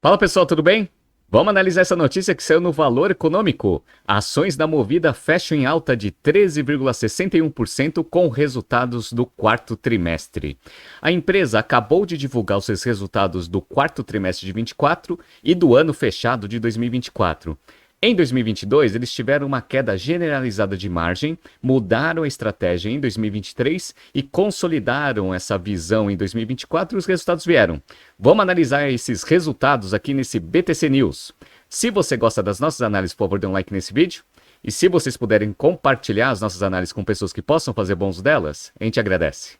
Fala pessoal, tudo bem? Vamos analisar essa notícia que saiu no Valor Econômico. Ações da Movida fecham em alta de 13,61% com resultados do quarto trimestre. A empresa acabou de divulgar os seus resultados do quarto trimestre de 24 e do ano fechado de 2024. Em 2022, eles tiveram uma queda generalizada de margem, mudaram a estratégia em 2023 e consolidaram essa visão em 2024 e os resultados vieram. Vamos analisar esses resultados aqui nesse BTC News. Se você gosta das nossas análises, por favor, dê um like nesse vídeo. E se vocês puderem compartilhar as nossas análises com pessoas que possam fazer bom uso delas, a gente agradece.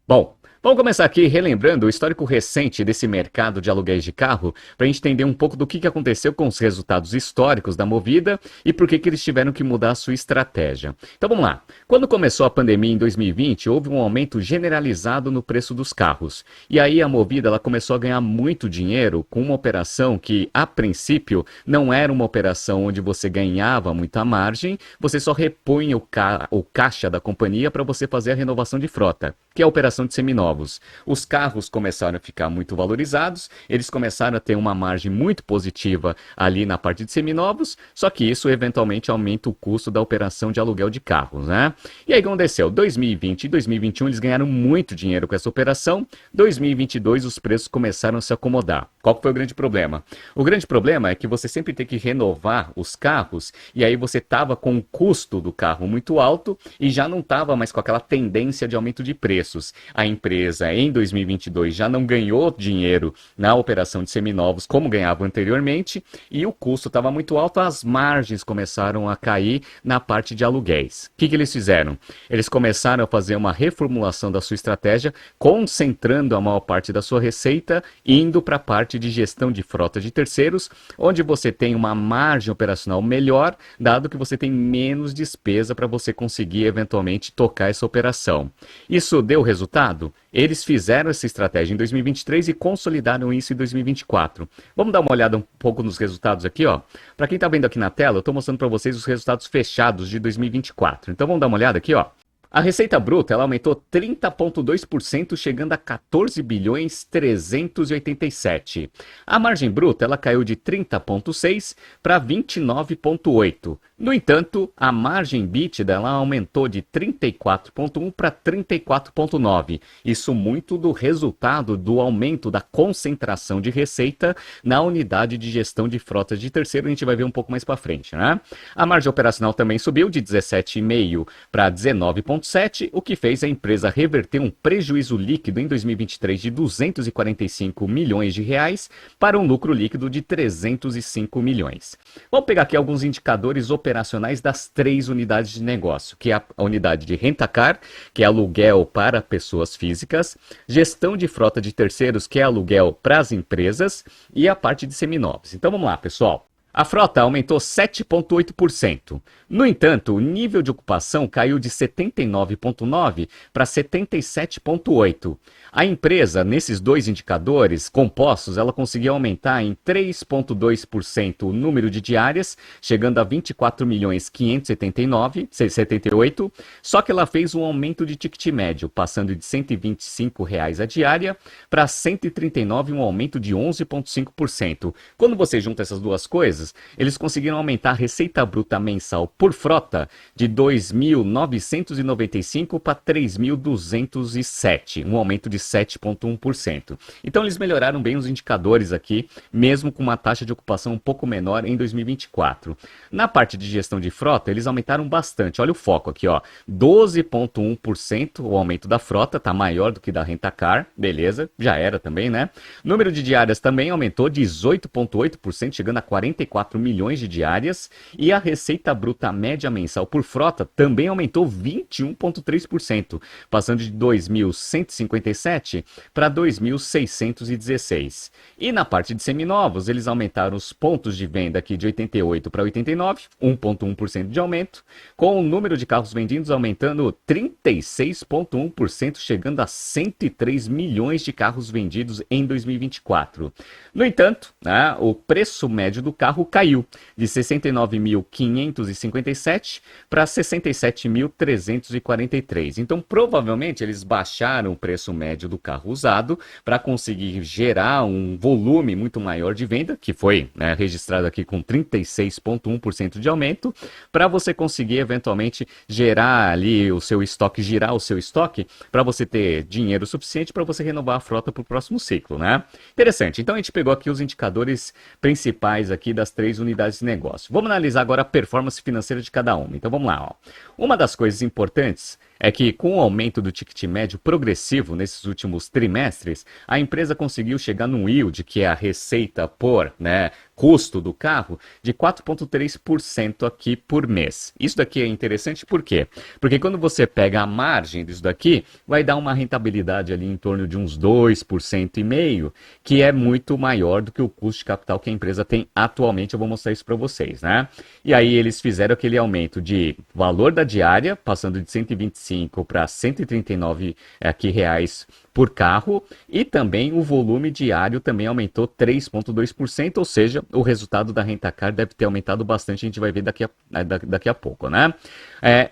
Bom, vamos começar aqui relembrando o histórico recente desse mercado de aluguéis de carro, para a gente entender um pouco do que aconteceu com os resultados históricos da Movida e por que eles tiveram que mudar a sua estratégia. Então vamos lá. Quando começou a pandemia em 2020, houve um aumento generalizado no preço dos carros. E aí a Movida ela começou a ganhar muito dinheiro com uma operação que, a princípio, não era uma operação onde você ganhava muita margem, você só repunha o caixa da companhia para você fazer a renovação de frota, que é a operação de seminovos. Os carros começaram a ficar muito valorizados, eles começaram a ter uma margem muito positiva ali na parte de seminovos, só que isso eventualmente aumenta o custo da operação de aluguel de carros, né? E aí o que aconteceu? 2020 e 2021 eles ganharam muito dinheiro com essa operação, 2022 os preços começaram a se acomodar. Qual foi o grande problema? O grande problema é que você sempre tem que renovar os carros e aí você estava com o custo do carro muito alto e já não estava mais com aquela tendência de aumento de preços. A empresa em 2022 já não ganhou dinheiro na operação de seminovos como ganhava anteriormente e o custo estava muito alto, as margens começaram a cair na parte de aluguéis. O que eles fizeram? Eles começaram a fazer uma reformulação da sua estratégia, concentrando a maior parte da sua receita, indo para a parte de gestão de frota de terceiros, onde você tem uma margem operacional melhor, dado que você tem menos despesa para você conseguir eventualmente tocar essa operação. Isso deu resultado? Eles fizeram essa estratégia em 2023 e consolidaram isso em 2024. Vamos dar uma olhada um pouco nos resultados aqui, ó. Para quem está vendo aqui na tela, eu estou mostrando para vocês os resultados fechados de 2024. Então vamos dar uma olhada aqui, ó. A receita bruta ela aumentou 30,2%, chegando a 14 bilhões 387. A margem bruta ela caiu de 30,6 para 29,8. No entanto, a margem EBITDA ela aumentou de 34,1 para 34,9. Isso muito do resultado do aumento da concentração de receita na unidade de gestão de frotas de terceiro. A gente vai ver um pouco mais para frente, né? A margem operacional também subiu de 17,5 para 19,7, o que fez a empresa reverter um prejuízo líquido em 2023 de 245 milhões de reais para um lucro líquido de 305 milhões. Vamos pegar aqui alguns indicadores operacionais das três unidades de negócio, que é a unidade de rentacar, que é aluguel para pessoas físicas, gestão de frota de terceiros, que é aluguel para as empresas, e a parte de seminovos. Então vamos lá, pessoal. A frota aumentou 7,8%. No entanto, o nível de ocupação caiu de 79,9% para 77,8%. A empresa, nesses dois indicadores compostos, ela conseguiu aumentar em 3,2% o número de diárias, chegando a 24.578, só que ela fez um aumento de ticket médio, passando de R$ 125 a diária para R$ 139, um aumento de 11,5%. Quando você junta essas duas coisas, eles conseguiram aumentar a receita bruta mensal por frota de 2.995 para 3.207, um aumento de 7,1%. Então eles melhoraram bem os indicadores aqui, mesmo com uma taxa de ocupação um pouco menor em 2024. Na parte de gestão de frota, eles aumentaram bastante. Olha o foco aqui, ó, 12,1% o aumento da frota, tá maior do que da Rentacar, beleza, já era também, né? Número de diárias também aumentou 18,8%, chegando a 44 milhões de diárias, e a receita bruta média mensal por frota também aumentou 21,3%, passando de 2.157 para 2.616. E na parte de seminovos, eles aumentaram os pontos de venda aqui de 88 para 89, 1,1% de aumento, com o número de carros vendidos aumentando 36,1%, chegando a 103 milhões de carros vendidos em 2024. No entanto, o preço médio do carro carro caiu de 69.557 para 67.343. Então, provavelmente, eles baixaram o preço médio do carro usado para conseguir gerar um volume muito maior de venda, que foi, né, registrado aqui com 36,1% de aumento, para você conseguir eventualmente gerar ali o seu estoque, girar o seu estoque, para você ter dinheiro suficiente para você renovar a frota para o próximo ciclo, né? Interessante. Então a gente pegou aqui os indicadores principais aqui das 3 unidades de negócio. Vamos analisar agora a performance financeira de cada uma. Então vamos lá, ó. Uma das coisas importantes é que com o aumento do ticket médio progressivo nesses últimos trimestres, a empresa conseguiu chegar num yield, que é a receita por, né, custo do carro, de 4,3% aqui por mês. Isso daqui é interessante por quê? Porque quando você pega a margem disso daqui, vai dar uma rentabilidade ali em torno de uns 2,5%, que é muito maior do que o custo de capital que a empresa tem atualmente. Eu vou mostrar isso para vocês, né? E aí eles fizeram aquele aumento de valor da diária, passando de 125 para 139 aqui, reais por carro, e também o volume diário também aumentou 3,2%, ou seja, o resultado da Rent-A-Car deve ter aumentado bastante, a gente vai ver daqui a pouco, né?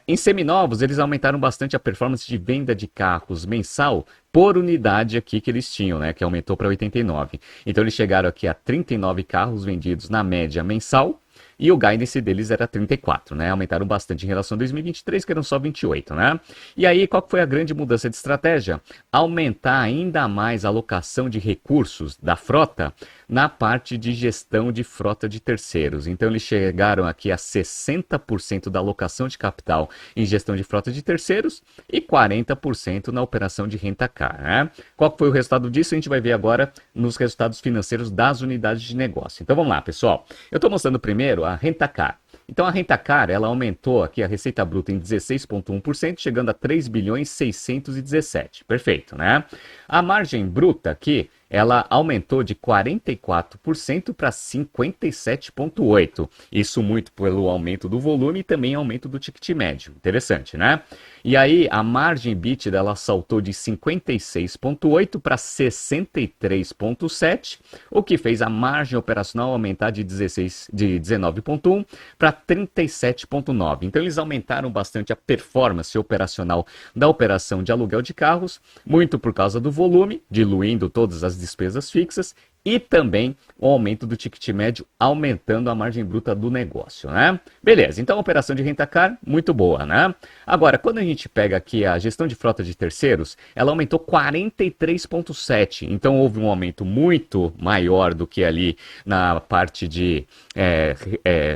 Em seminovos, eles aumentaram bastante a performance de venda de carros mensal por unidade aqui que eles tinham, né? Que aumentou para 89. Então eles chegaram aqui a 39 carros vendidos na média mensal, e o guidance deles era 34, né? Aumentaram bastante em relação a 2023, que eram só 28, né? E aí, qual foi a grande mudança de estratégia? Aumentar ainda mais a alocação de recursos da frota na parte de gestão de frota de terceiros. Então, eles chegaram aqui a 60% da alocação de capital em gestão de frota de terceiros e 40% na operação de Rent-A-Car, né? Qual foi o resultado disso? A gente vai ver agora nos resultados financeiros das unidades de negócio. Então, vamos lá, pessoal. Eu estou mostrando primeiro a Rent-A-Car. Então a Rent-A-Car, ela aumentou aqui a receita bruta em 16,1%, chegando a 3.617. Perfeito, né? A margem bruta aqui, ela aumentou de 44% para 57,8%. Isso muito pelo aumento do volume e também aumento do ticket médio. Interessante, né? E aí a margem EBITDA, ela saltou de 56,8% para 63,7%, o que fez a margem operacional aumentar de 19,1% para 37,9%. Então eles aumentaram bastante a performance operacional da operação de aluguel de carros, muito por causa do volume, diluindo todas as despesas fixas, e também o aumento do ticket médio, aumentando a margem bruta do negócio, né? Beleza, então a operação de Rent-A-Car, muito boa, né? Agora, quando a gente pega aqui a gestão de frota de terceiros, ela aumentou 43,7%. Então houve um aumento muito maior do que ali na parte de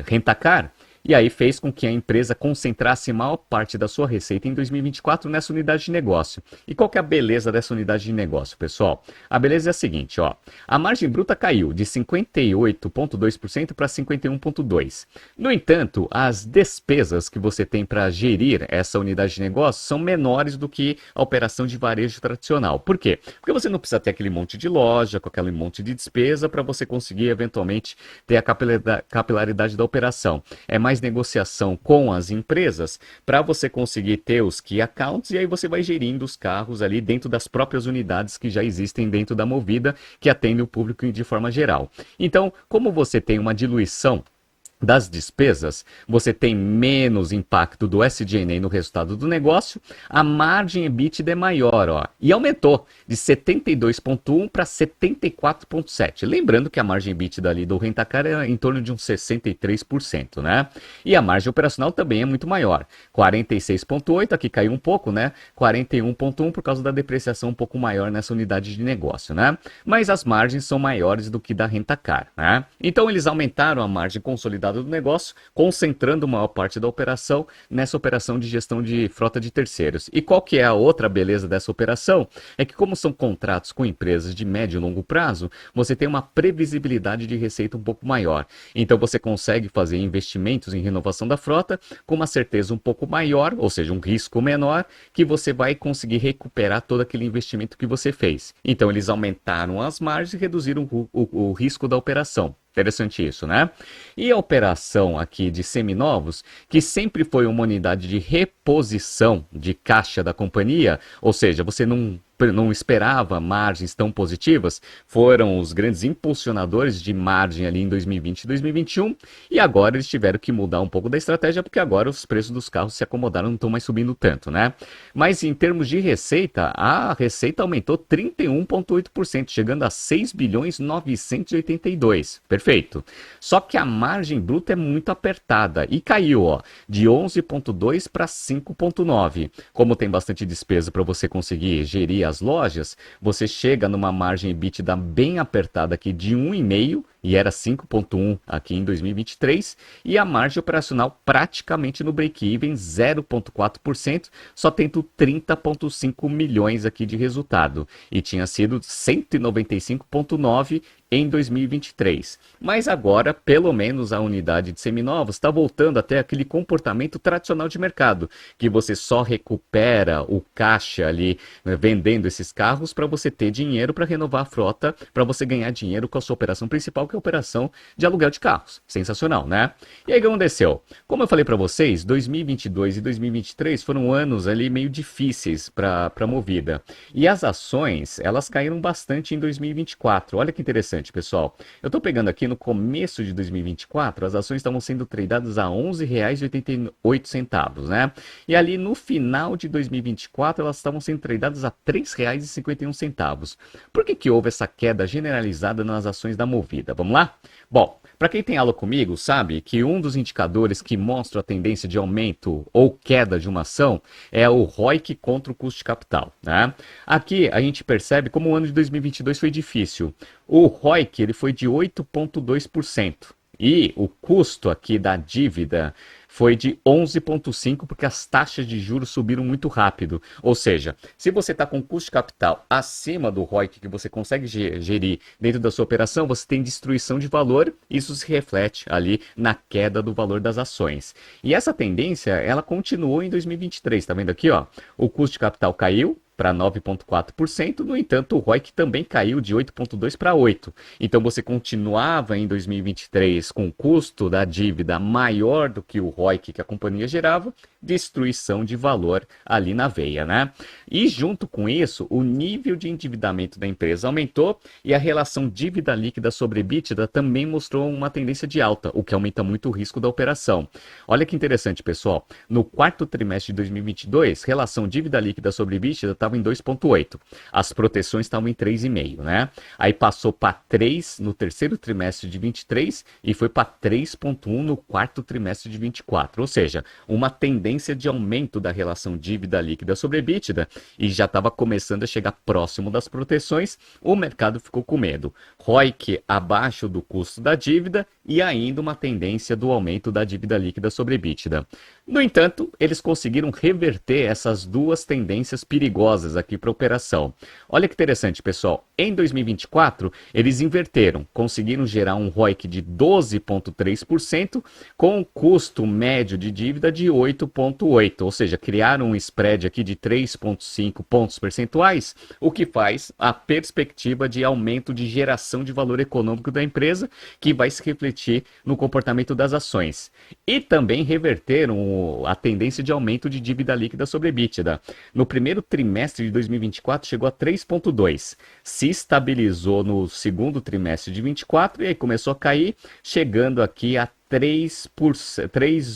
Rent-A-Car. E aí fez com que a empresa concentrasse maior parte da sua receita em 2024 nessa unidade de negócio. E qual que é a beleza dessa unidade de negócio, pessoal? A beleza é a seguinte, ó. A margem bruta caiu de 58,2% para 51,2%. No entanto, as despesas que você tem para gerir essa unidade de negócio são menores do que a operação de varejo tradicional. Por quê? Porque você não precisa ter aquele monte de loja, com aquele monte de despesa para você conseguir eventualmente ter a capilaridade da operação. É mais negociação com as empresas para você conseguir ter os key accounts, e aí você vai gerindo os carros ali dentro das próprias unidades que já existem dentro da Movida, que atendem o público de forma geral. Então, como você tem uma diluição das despesas, você tem menos impacto do SG&A no resultado do negócio, a margem EBITDA é maior, ó, e aumentou de 72,1% para 74,7%. Lembrando que a margem EBITDA ali do Rent-A-Car é em torno de uns 63%, né? E a margem operacional também é muito maior, 46,8%, aqui caiu um pouco, né? 41,1% por causa da depreciação um pouco maior nessa unidade de negócio, né? Mas as margens são maiores do que da Rent-A-Car, né? Então eles aumentaram a margem consolidada do negócio, concentrando maior parte da operação nessa operação de gestão de frota de terceiros. E qual que é a outra beleza dessa operação? É que como são contratos com empresas de médio e longo prazo, você tem uma previsibilidade de receita um pouco maior. Então você consegue fazer investimentos em renovação da frota com uma certeza um pouco maior, ou seja, um risco menor, que você vai conseguir recuperar todo aquele investimento que você fez. Então eles aumentaram as margens e reduziram o risco da operação. Interessante isso, né? E a operação aqui de seminovos, que sempre foi uma unidade de reposição de caixa da companhia, ou seja, você não não esperava margens tão positivas, foram os grandes impulsionadores de margem ali em 2020 e 2021, e agora eles tiveram que mudar um pouco da estratégia, porque agora os preços dos carros se acomodaram, não estão mais subindo tanto, né? Mas em termos de receita, a receita aumentou 31,8%, chegando a 6 bilhões 982. Perfeito. Só que a margem bruta é muito apertada e caiu, ó, de 11,2 para 5,9. Como tem bastante despesa para você conseguir gerir as lojas, você chega numa margem EBITDA bem apertada aqui de 1,5, e era 5,1 aqui em 2023, e a margem operacional praticamente no break-even, 0,4%, só tendo 30,5 milhões aqui de resultado, e tinha sido 195,9 em 2023. Mas agora, pelo menos a unidade de seminovos está voltando até aquele comportamento tradicional de mercado, que você só recupera o caixa ali, né, vendendo esses carros para você ter dinheiro para renovar a frota, para você ganhar dinheiro com a sua operação principal, que é a operação de aluguel de carros. Sensacional, né? E aí o que aconteceu? Como eu falei para vocês, 2022 e 2023 foram anos ali meio difíceis para a Movida. E as ações, elas caíram bastante em 2024. Olha que interessante, pessoal. Eu estou pegando aqui no começo de 2024, as ações estavam sendo tradeadas a R$ 11,88, né? E ali no final de 2024, elas estavam sendo tradeadas a R$ 3,51. Por que houve essa queda generalizada nas ações da Movida? Vamos lá? Bom, para quem tem aula comigo, sabe que um dos indicadores que mostra a tendência de aumento ou queda de uma ação é o ROIC contra o custo de capital, né? Aqui a gente percebe como o ano de 2022 foi difícil. O ROIC ele foi de 8,2%. E o custo aqui da dívida foi de 11,5%, porque as taxas de juros subiram muito rápido. Ou seja, se você está com custo de capital acima do ROIC que você consegue gerir dentro da sua operação, você tem destruição de valor, isso se reflete ali na queda do valor das ações. E essa tendência, ela continuou em 2023, tá vendo aqui, ó? O custo de capital caiu para 9,4%, no entanto, o ROIC também caiu de 8,2% para 8%. Então, você continuava em 2023 com o custo da dívida maior do que o ROIC que a companhia gerava, destruição de valor ali na veia, né? E junto com isso, o nível de endividamento da empresa aumentou e a relação dívida líquida sobre EBITDA também mostrou uma tendência de alta, o que aumenta muito o risco da operação. Olha que interessante, pessoal. No quarto trimestre de 2022, relação dívida líquida sobre EBITDA estava em 2,8. As proteções estavam em 3,5, né? Aí passou para 3 no terceiro trimestre de 23 e foi para 3,1 no quarto trimestre de 24. Ou seja, uma tendência de aumento da relação dívida líquida sobre EBITDA e já estava começando a chegar próximo das proteções. O mercado ficou com medo. ROIC abaixo do custo da dívida e ainda uma tendência do aumento da dívida líquida sobre EBITDA. No entanto, eles conseguiram reverter essas duas tendências perigosas aqui para a operação. Olha que interessante, pessoal. Em 2024, eles inverteram, conseguiram gerar um ROIC de 12,3% com um custo médio de dívida de 8,8%, ou seja, criaram um spread aqui de 3,5 pontos percentuais, o que faz a perspectiva de aumento de geração de valor econômico da empresa, que vai se refletir no comportamento das ações. E também reverteram a tendência de aumento de dívida líquida sobre EBITDA. No primeiro trimestre de 2024 chegou a 3,2%, se estabilizou no segundo trimestre de 24 e aí começou a cair, chegando aqui a 3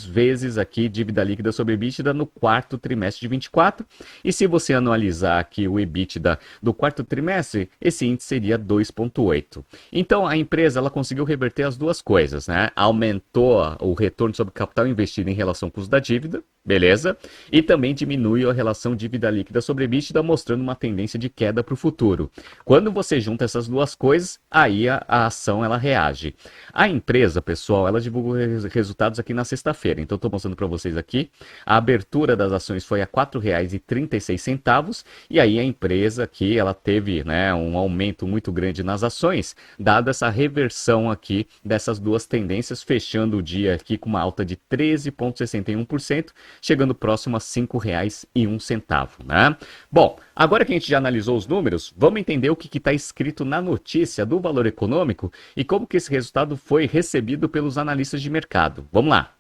vezes aqui dívida líquida sobre EBITDA no quarto trimestre de 24. E se você analisar aqui o EBITDA do quarto trimestre, esse índice seria 2,8. Então a empresa ela conseguiu reverter as duas coisas, né? Aumentou o retorno sobre capital investido em relação ao custo da dívida, beleza? E também diminui a relação dívida líquida sobre EBITDA, mostrando uma tendência de queda para o futuro. Quando você junta essas duas coisas, aí a ação ela reage. A empresa, pessoal, ela divulgou resultados aqui na sexta-feira. Então, estou mostrando para vocês aqui. A abertura das ações foi a R$ 4,36. E aí a empresa aqui, ela teve, né, um aumento muito grande nas ações, dada essa reversão aqui dessas duas tendências, fechando o dia aqui com uma alta de 13,61%, chegando próximo a R$ 5,01, né? Bom, agora que a gente já analisou os números, vamos entender o que está escrito na notícia do Valor Econômico e como que esse resultado foi recebido pelos analistas de mercado. Vamos lá.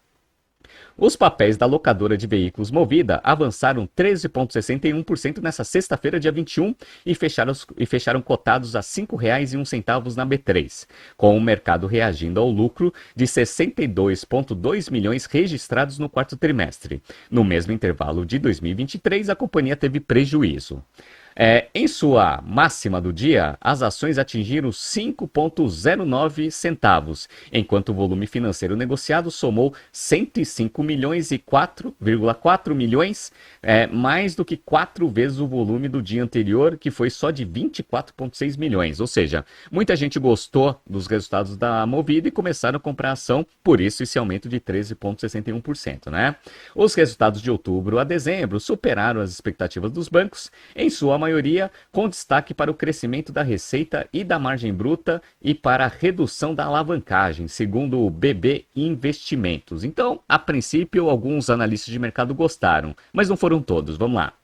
Os papéis da locadora de veículos Movida avançaram 13,61% nessa sexta-feira, dia 21, e fecharam cotados a R$ 5,01 na B3, com o mercado reagindo ao lucro de 62,2 milhões registrados no quarto trimestre. No mesmo intervalo de 2023, a companhia teve prejuízo. Em sua máxima do dia, as ações atingiram 5,09 centavos, enquanto o volume financeiro negociado somou 105 milhões e 4,4 milhões, mais do que 4 vezes o volume do dia anterior, que foi só de 24,6 milhões. Ou seja, muita gente gostou dos resultados da Movida e começaram a comprar a ação, por isso esse aumento de 13,61%, né? Os resultados de outubro a dezembro superaram as expectativas dos bancos, em sua maioria com destaque para o crescimento da receita e da margem bruta e para a redução da alavancagem, segundo o BB Investimentos. Então, a princípio, alguns analistas de mercado gostaram, mas não foram todos. Vamos lá.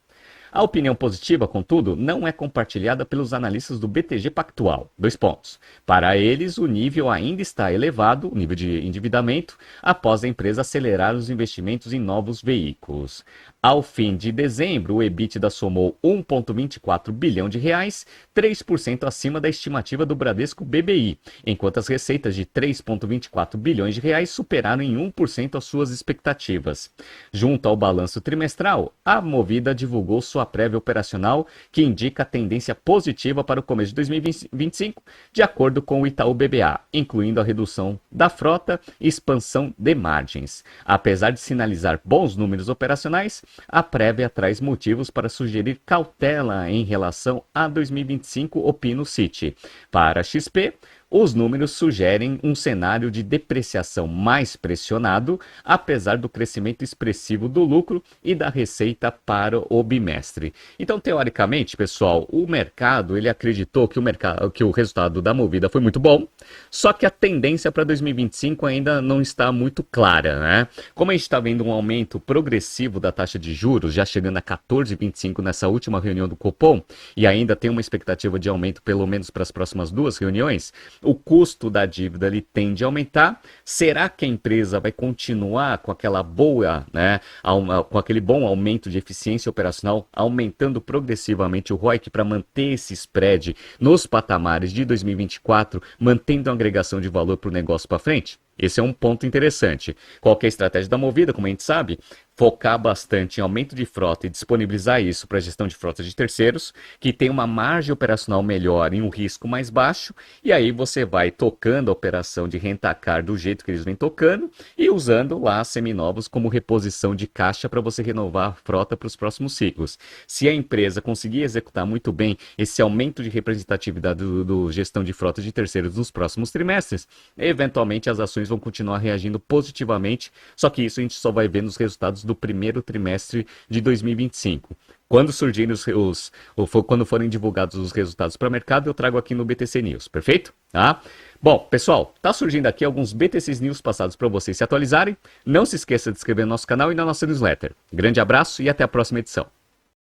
A opinião positiva, contudo, não é compartilhada pelos analistas do BTG Pactual. 2 pontos. Para eles, o nível ainda está elevado, o nível de endividamento, após a empresa acelerar os investimentos em novos veículos. Ao fim de dezembro, o EBITDA somou 1,24 bilhão de reais, 3% acima da estimativa do Bradesco BBI, enquanto as receitas de 3,24 bilhões de reais superaram em 1% as suas expectativas. Junto ao balanço trimestral, a Movida divulgou sua prévia operacional, que indica a tendência positiva para o começo de 2025, de acordo com o Itaú BBA, incluindo a redução da frota e expansão de margens. Apesar de sinalizar bons números operacionais, a prévia traz motivos para sugerir cautela em relação a 2025, opina o Citi. Para a XP, os números sugerem um cenário de depreciação mais pressionado, apesar do crescimento expressivo do lucro e da receita para o bimestre. Então, teoricamente, pessoal, o mercado ele acreditou que o resultado da Movida foi muito bom, só que a tendência para 2025 ainda não está muito clara, né? Como a gente está vendo um aumento progressivo da taxa de juros, já chegando a 14,25 nessa última reunião do Copom, e ainda tem uma expectativa de aumento pelo menos para as próximas 2 reuniões, o custo da dívida ele tende a aumentar. Será que a empresa vai continuar com aquela boa, né, com aquele bom aumento de eficiência operacional, aumentando progressivamente o ROIC para manter esse spread nos patamares de 2024, mantendo a agregação de valor para o negócio para frente? Esse é um ponto interessante. Qual que é a estratégia da Movida, como a gente sabe? Focar bastante em aumento de frota e disponibilizar isso para a gestão de frota de terceiros, que tem uma margem operacional melhor e um risco mais baixo, e aí você vai tocando a operação de rentacar do jeito que eles vêm tocando e usando lá seminovos como reposição de caixa para você renovar a frota para os próximos ciclos. Se a empresa conseguir executar muito bem esse aumento de representatividade do gestão de frota de terceiros nos próximos trimestres, eventualmente as ações vão continuar reagindo positivamente, só que isso a gente só vai ver nos resultados do primeiro trimestre de 2025. Quando surgirem quando forem divulgados os resultados para o mercado, eu trago aqui no BTC News, perfeito? Tá? Bom, pessoal, tá surgindo aqui alguns BTC News passados para vocês se atualizarem. Não se esqueça de se inscrever no nosso canal e na nossa newsletter. Grande abraço e até a próxima edição.